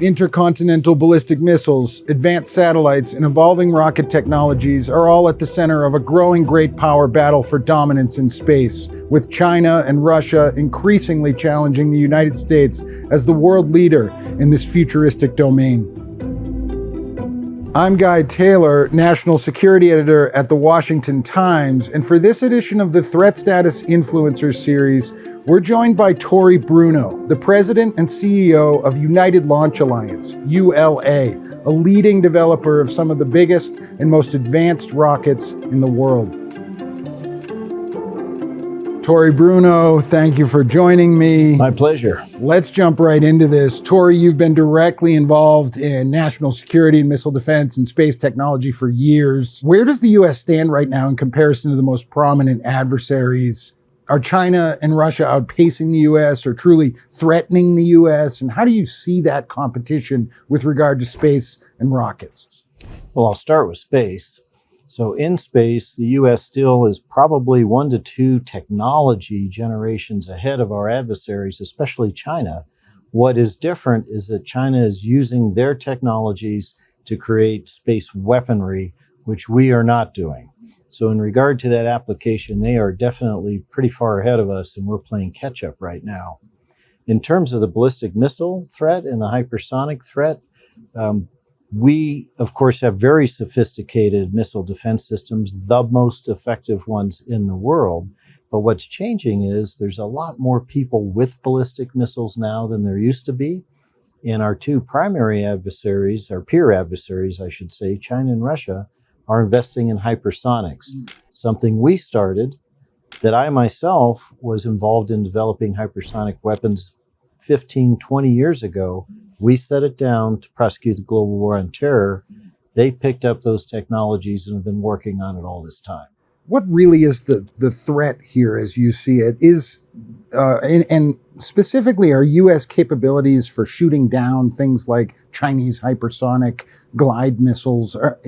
Intercontinental ballistic missiles, advanced satellites, and evolving rocket technologies are all at the center of a growing great power battle for dominance in space, with China and Russia increasingly challenging the United States as the world leader in this futuristic domain. I'm Guy Taylor, National Security Editor at the Washington Times, and for this edition of the Threat Status Influencers series, we're joined by Tory Bruno, the president and CEO of United Launch Alliance, ULA, a leading developer of some of the biggest and most advanced rockets in the world. Tory Bruno, thank you for joining me. My pleasure. Let's jump right into this. Tory, you've been directly involved in national security and missile defense and space technology for years. Where does the U.S. stand right now in comparison to the most prominent adversaries? Are China and Russia outpacing the U.S. or truly threatening the U.S.? And how do you see that competition with regard to space and rockets? Well, I'll start with space. So in space, the U.S. still is probably 1 to 2 technology generations ahead of our adversaries, especially China. What is different is that China is using their technologies to create space weaponry, which we are not doing. So in regard to that application, they are definitely pretty far ahead of us, and we're playing catch up right now. In terms of the ballistic missile threat and the hypersonic threat, we, of course, have very sophisticated missile defense systems, the most effective ones in the world. But what's changing is there's a lot more people with ballistic missiles now than there used to be. And our two primary adversaries, our peer adversaries, I should say, China and Russia, are investing in hypersonics, something we started that I myself was involved in developing hypersonic weapons 15, 20 years ago. We set it down to prosecute the global war on terror. They picked up those technologies and have been working on it all this time. What really is the threat here as you see it? And specifically, are U.S. capabilities for shooting down things like Chinese hypersonic glide missiles, are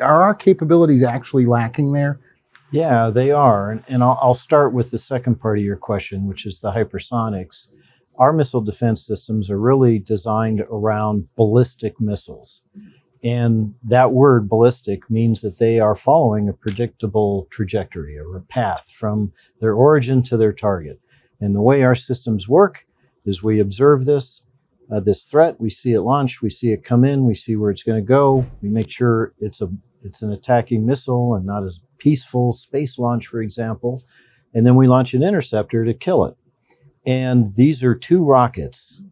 our capabilities actually lacking there? Yeah, they are. And I'll start with the second part of your question, which is the hypersonics. Our missile defense systems are really designed around ballistic missiles. And that word ballistic means that they are following a predictable trajectory or a path from their origin to their target. And the way our systems work is we observe this threat, we see it launch, we see it come in, we see where it's going to go, we make sure it's an attacking missile and not a peaceful space launch, for example, and then we launch an interceptor to kill it. And these are 2 rockets.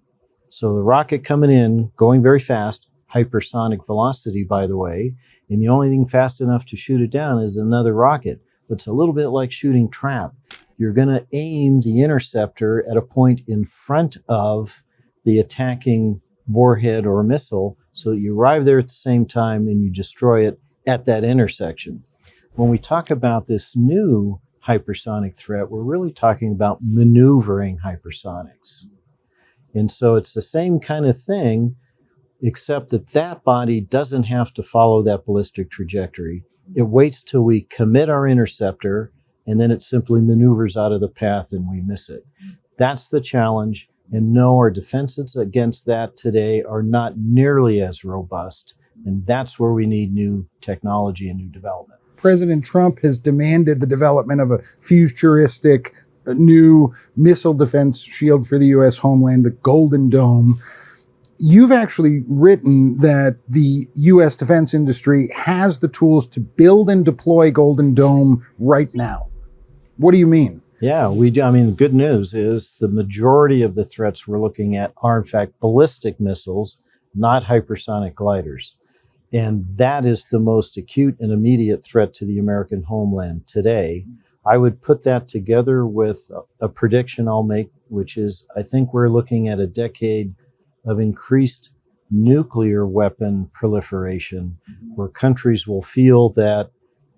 So the rocket coming in, going very fast, hypersonic velocity, by the way, and the only thing fast enough to shoot it down is another rocket. It's a little bit like shooting trap. You're going to aim the interceptor at a point in front of the attacking warhead or missile so that you arrive there at the same time and you destroy it at that intersection. When we talk about this new hypersonic threat, we're really talking about maneuvering hypersonics. And so it's the same kind of thing, except that that body doesn't have to follow that ballistic trajectory. It waits till we commit our interceptor, and then it simply maneuvers out of the path and we miss it. That's the challenge. And no, our defenses against that today are not nearly as robust. And that's where we need new technology and new development. President Trump has demanded the development of a futuristic new missile defense shield for the U.S. homeland, the Golden Dome. You've actually written that the U.S. defense industry has the tools to build and deploy Golden Dome right now. What do you mean? Yeah, we do. I mean, the good news is the majority of the threats we're looking at are, in fact, ballistic missiles, not hypersonic gliders. And that is the most acute and immediate threat to the American homeland today. I would put that together with a prediction I'll make, which is I think we're looking at a decade of increased nuclear weapon proliferation, where countries will feel that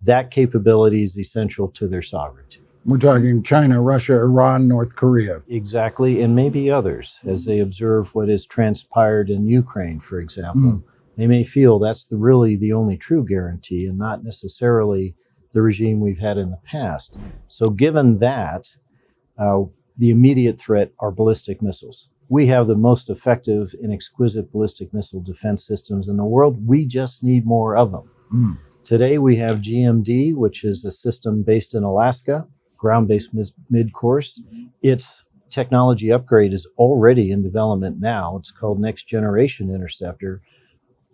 that capability is essential to their sovereignty. We're talking China, Russia, Iran, North Korea. Exactly, and maybe others, as they observe what has transpired in Ukraine, for example. They may feel that's really the only true guarantee and not necessarily the regime we've had in the past. So given that, the immediate threat are ballistic missiles. We have the most effective and exquisite ballistic missile defense systems in the world. We just need more of them. Mm. Today we have GMD, which is a system based in Alaska, ground-based mid-course. Its technology upgrade is already in development now. It's called Next Generation Interceptor.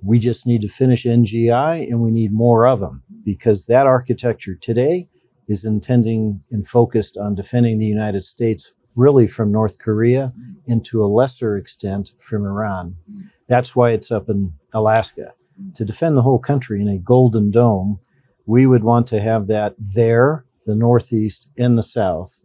We just need to finish NGI, and we need more of them, because that architecture today is intending and focused on defending the United States really from North Korea and to a lesser extent from Iran. That's why it's up in Alaska. To defend the whole country in a golden dome, we would want to have that there, the Northeast and the South.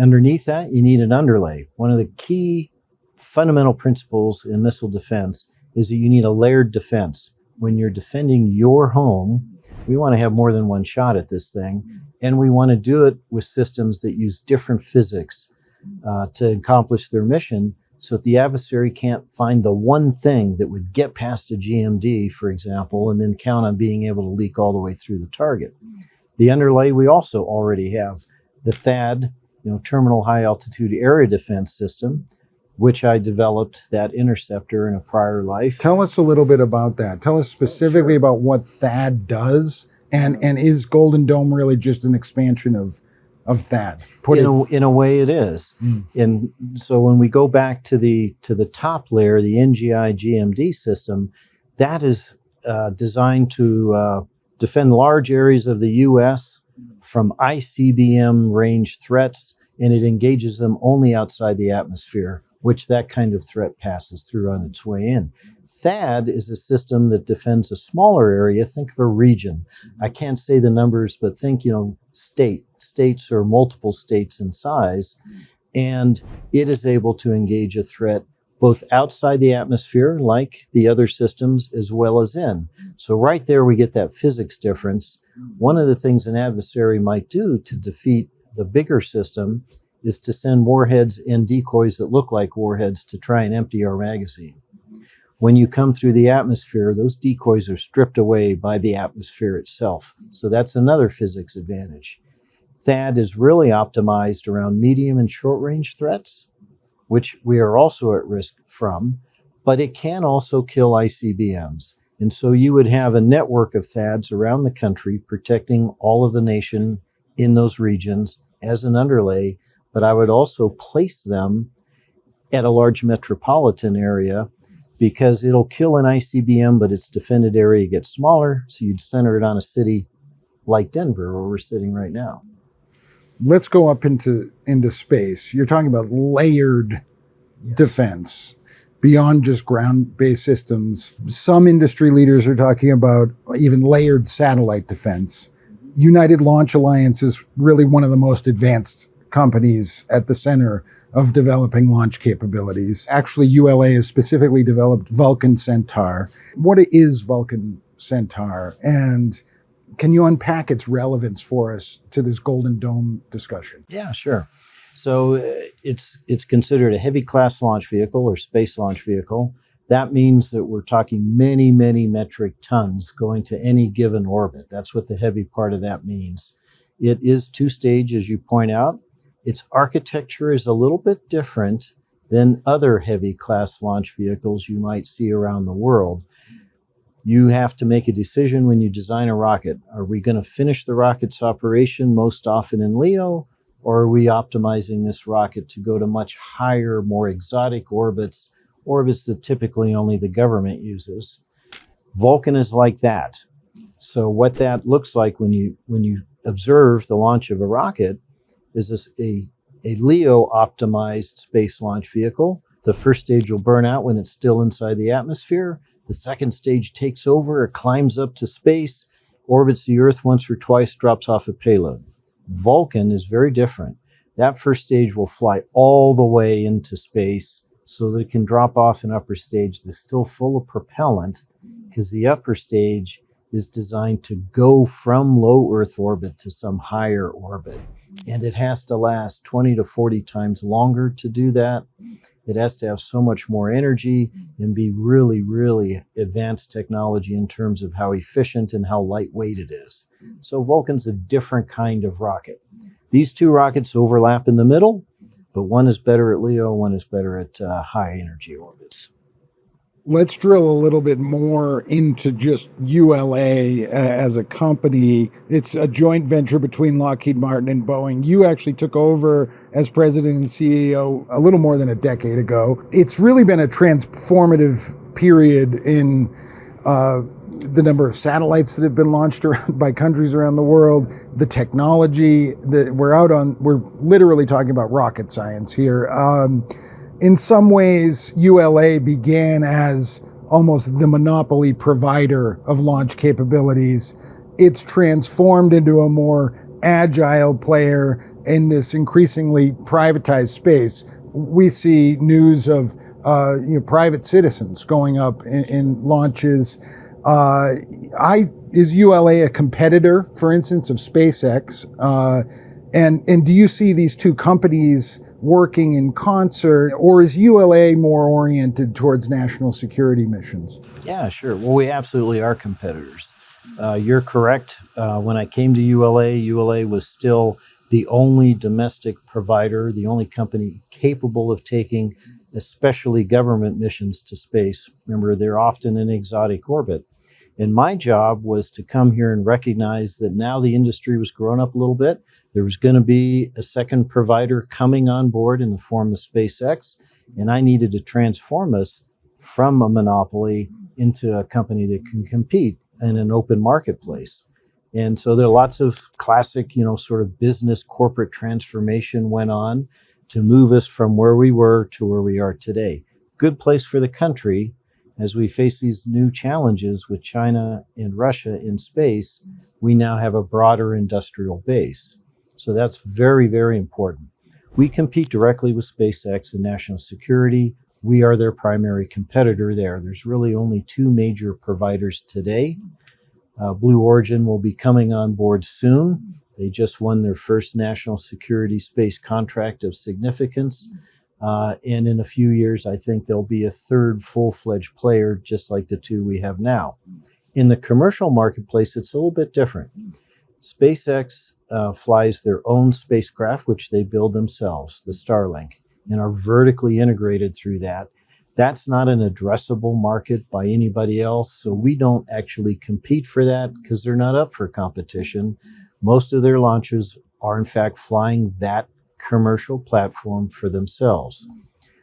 Underneath that, you need an underlay. One of the key fundamental principles in missile defense is that you need a layered defense. When you're defending your home, we want to have more than one shot at this thing, and we want to do it with systems that use different physics to accomplish their mission, so that the adversary can't find the one thing that would get past a GMD, for example, and then count on being able to leak all the way through the target. The underlay, we also already have the THAAD, Terminal High Altitude Area Defense System, which I developed that interceptor in a prior life. Tell us a little bit about that. Tell us specifically about what THAAD does, and is Golden Dome really just an expansion of THAAD? In a way it is. And so when we go back to the top layer, the NGI GMD system, that is designed to defend large areas of the U.S. from ICBM range threats, and it engages them only outside the atmosphere, which that kind of threat passes through on its way in. THAAD is a system that defends a smaller area. Think of a region. I can't say the numbers, but think, states or multiple states in size. And it is able to engage a threat both outside the atmosphere, like the other systems, as well as in. So right there, we get that physics difference. One of the things an adversary might do to defeat the bigger system is to send warheads and decoys that look like warheads to try and empty our magazine. When you come through the atmosphere, those decoys are stripped away by the atmosphere itself. So that's another physics advantage. THAAD is really optimized around medium and short range threats, which we are also at risk from, but it can also kill ICBMs. And so you would have a network of THAADs around the country protecting all of the nation in those regions as an underlay, but I would also place them at a large metropolitan area, because it'll kill an ICBM, but its defended area gets smaller, so you'd center it on a city like Denver, where we're sitting right now. Let's go up into space. You're talking about layered defense beyond just ground-based systems. Some industry leaders are talking about even layered satellite defense. United Launch Alliance is really one of the most advanced companies at the center of developing launch capabilities. Actually, ULA has specifically developed Vulcan Centaur. What is Vulcan Centaur, and can you unpack its relevance for us to this Golden Dome discussion? Yeah, sure. So it's considered a heavy class launch vehicle or space launch vehicle. That means that we're talking many, many metric tons going to any given orbit. That's what the heavy part of that means. It is two-stage, as you point out. Its architecture is a little bit different than other heavy class launch vehicles you might see around the world. You have to make a decision when you design a rocket. Are we going to finish the rocket's operation most often in LEO, or are we optimizing this rocket to go to much higher, more exotic orbits that typically only the government uses? Vulcan is like that. So what that looks like when you observe the launch of a rocket is this a LEO optimized space launch vehicle. The first stage will burn out when it's still inside the atmosphere. The second stage takes over, it climbs up to space, orbits the Earth once or twice, drops off a payload. Vulcan is very different. That first stage will fly all the way into space so that it can drop off an upper stage that's still full of propellant, because the upper stage is designed to go from low Earth orbit to some higher orbit. And it has to last 20 to 40 times longer to do that. It has to have so much more energy and be really, really advanced technology in terms of how efficient and how lightweight it is. So Vulcan's a different kind of rocket. These two rockets overlap in the middle. but one is better at LEO, one is better at high energy orbits. Let's drill a little bit more into just ULA as a company. It's a joint venture between Lockheed Martin and Boeing. You actually took over as president and CEO a little more than a decade ago. It's really been a transformative period in the number of satellites that have been launched around by countries around the world, the technology that we're literally talking about rocket science here. In some ways, ULA began as almost the monopoly provider of launch capabilities. It's transformed into a more agile player in this increasingly privatized space. We see news of private citizens going up in launches. Is ULA a competitor, for instance, of SpaceX? And do you see these two companies working in concert, or is ULA more oriented towards national security missions? Yeah, sure. Well, we absolutely are competitors. You're correct. When I came to ULA was still the only domestic provider, the only company capable of taking especially government missions to space. Remember, they're often in exotic orbit. And my job was to come here and recognize that now the industry was growing up a little bit. There was going to be a second provider coming on board in the form of SpaceX, and I needed to transform us from a monopoly into a company that can compete in an open marketplace. And so there are lots of classic, sort of business corporate transformation went on to move us from where we were to where we are today. Good place for the country. As we face these new challenges with China and Russia in space, we now have a broader industrial base. So that's very, very important. We compete directly with SpaceX in national security. We are their primary competitor there. There's really only two major providers today. Blue Origin will be coming on board soon. They just won their first national security space contract of significance. And in a few years, I think there'll be a third full-fledged player, just like the two we have now. In the commercial marketplace, it's a little bit different. SpaceX flies their own spacecraft, which they build themselves, the Starlink, and are vertically integrated through that. That's not an addressable market by anybody else, so we don't actually compete for that because they're not up for competition. Most of their launches are, in fact, flying that commercial platform for themselves.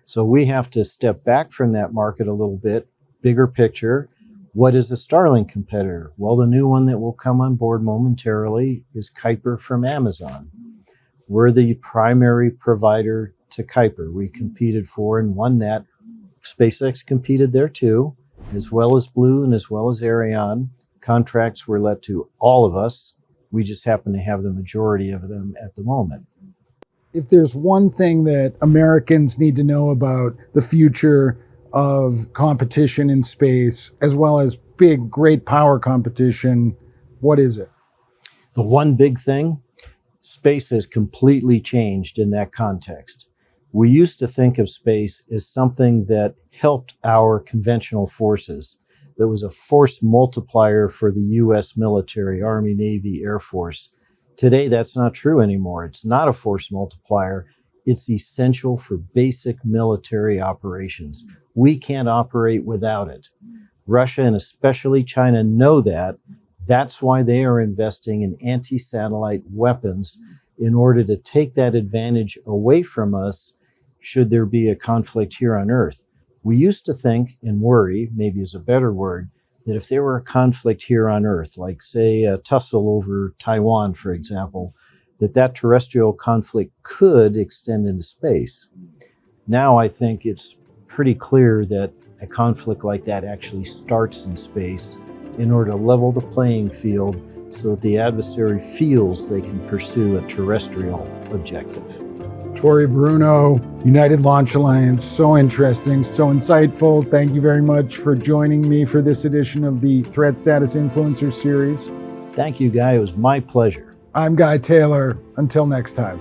So we have to step back from that market a little bit, bigger picture. What is a Starlink competitor? Well, the new one that will come on board momentarily is Kuiper from Amazon. We're the primary provider to Kuiper. We competed for and won that. SpaceX competed there too, as well as Blue and as well as Ariane. Contracts were let to all of us. We just happen to have the majority of them at the moment. If there's one thing that Americans need to know about the future of competition in space, as well as big, great power competition, what is it? The one big thing, space has completely changed in that context. We used to think of space as something that helped our conventional forces. There was a force multiplier for the U.S. military, Army, Navy, Air Force. Today, that's not true anymore. It's not a force multiplier. It's essential for basic military operations. We can't operate without it. Russia and especially China know that. That's why they are investing in anti-satellite weapons in order to take that advantage away from us should there be a conflict here on Earth. We used to think, and worry, maybe is a better word, that if there were a conflict here on Earth, like say a tussle over Taiwan, for example, that terrestrial conflict could extend into space. Now I think it's pretty clear that a conflict like that actually starts in space in order to level the playing field so that the adversary feels they can pursue a terrestrial objective. Tory Bruno, United Launch Alliance, so interesting, so insightful. Thank you very much for joining me for this edition of the Threat Status Influencer Series. Thank you, Guy. It was my pleasure. I'm Guy Taylor. Until next time.